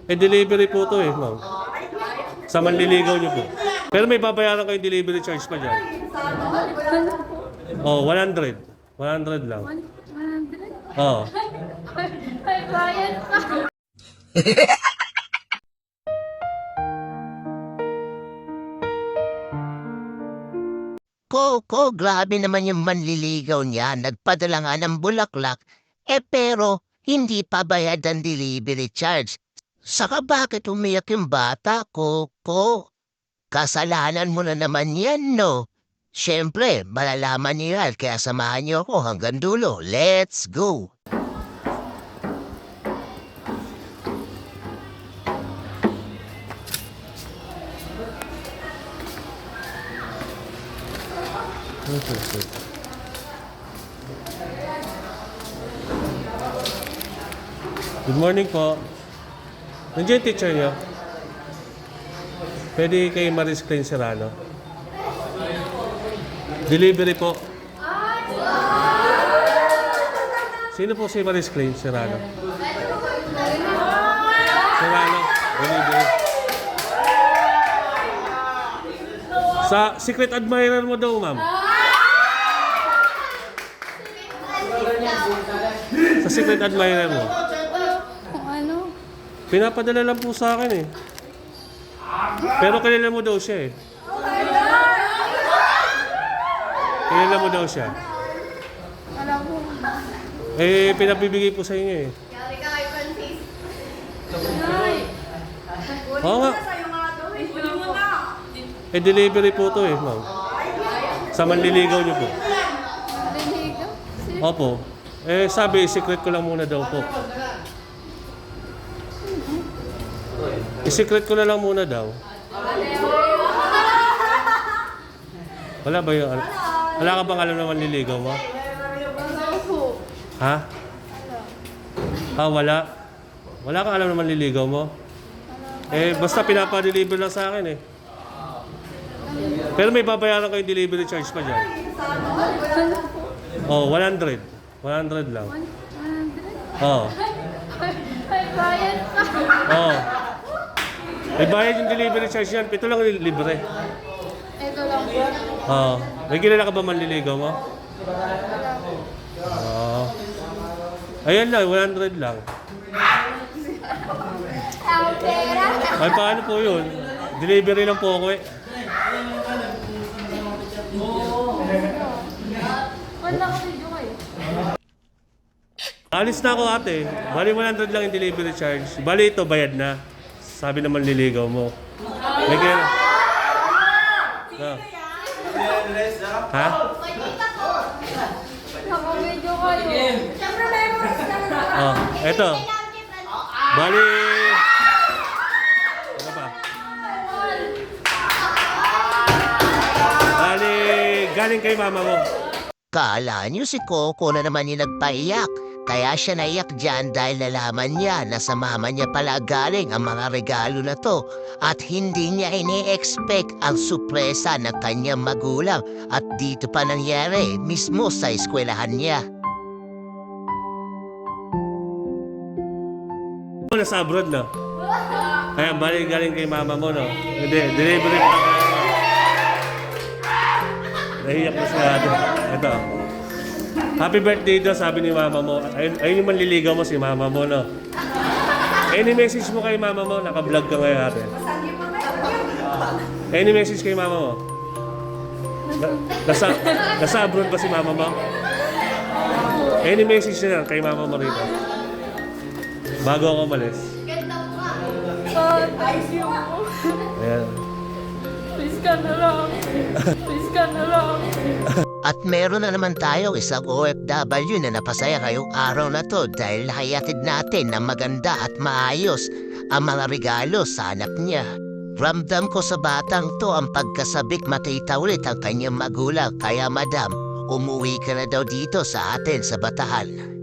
Eh, delivery po to eh, ma'am. Sa manliligaw niyo po. Pero may babayaran kayong delivery charge pa dyan. Oh, 100. 100 lang. 100? Oo. Ay, bayad pa. Grabe naman yung manliligaw niya. Nagpadala nga ng bulaklak, pero hindi pa bayad ang delivery charge. Saka bakit umiyak yung bata, Coco? Kasalanan mo na naman yan, no? Siyempre, malalaman niya yan, kaya samahan niyo ako hanggang dulo. Let's go! Good morning po. Nandiyan yung teacher niyo? Pwede kay Maris Klein Serrano. Delivery po. Sino po si Maris Klein Serrano? Serrano, delivery. Sa secret admirer mo daw, ma'am. Sa secret admirer mo. Kung ano? Pinapadala lang po sa akin eh. Pero kilala mo daw siya eh. Kilala mo daw siya. Alam mo. Eh, pinabibigay po sa inyo eh. Ay, Oo nga. Eh, delivery po to eh, ma'am. Sa manliligaw niyo po. naliligaw? Opo. Eh, sabi, secret ko lang muna daw po. I-secret ko na lang muna daw. Wala ba yung... Wala ka bang alam na manliligaw mo? Opo. Ha? Ah, wala. Wala kang alam na manliligaw mo? Eh, basta pinapadeliver lang sa akin eh. Pero may babayaran kayong delivery charge pa dyan. Oh, 100. 100 lang. 100? Oo. Ay, bayad pa. Oo. May bayad yung delivery charge yan. Ito lang libre. Ito lang po. Oo. May kilala ka ba manliligaw mo? Oo. Ayan lang, 100 lang. Ang pera. Ay, paano po yun? Delivery lang po ako eh. Wala ko video kayo. Alis na ako ate. Bali 100 lang yung delivery charge. Bali ito, bayad na. Sabi naman liligaw mo. May kaya... Ah. Ha? Naka-video kayo. Oh, eto. Bali... Ano ba? Bali, galing kay mama mo. Kala niyo si Coco na naman yung nagpaiyak. Kaya siya naiyak dyan dahil nalaman niya na sa mama niya pala galing ang mga regalo na to. At hindi niya ini-expect ang sorpresa ng kanyang magulang. At dito pa nangyari mismo sa eskwelahan niya. Nasa abroad, no? Ayan, bali galing kay mama mo, no? Hindi, delivery pa. Nahiyak na siya. Ito. Happy birthday daw, sabi ni mama mo. Ayun yung manliligaw mo, si mama mo, no? Any message mo kay mama mo? Naka-vlog ka ngayon natin. Any message kay mama mo? Nasa abroad ba si mama mo? Any message na lang kay mama mo rito? Bago ako umalis. Thank you. Ayan. Please ka na lang. Please ka na lang. At meron na naman tayo isang OFW na napasaya ngayong araw na to dahil nakayatid natin na maganda at maayos ang mga regalo sa anak niya. Ramdam ko sa batang to ang pagkasabik matita ulit ang kanyang magulang kaya madam, umuwi ka na daw dito sa atin sa Batahan.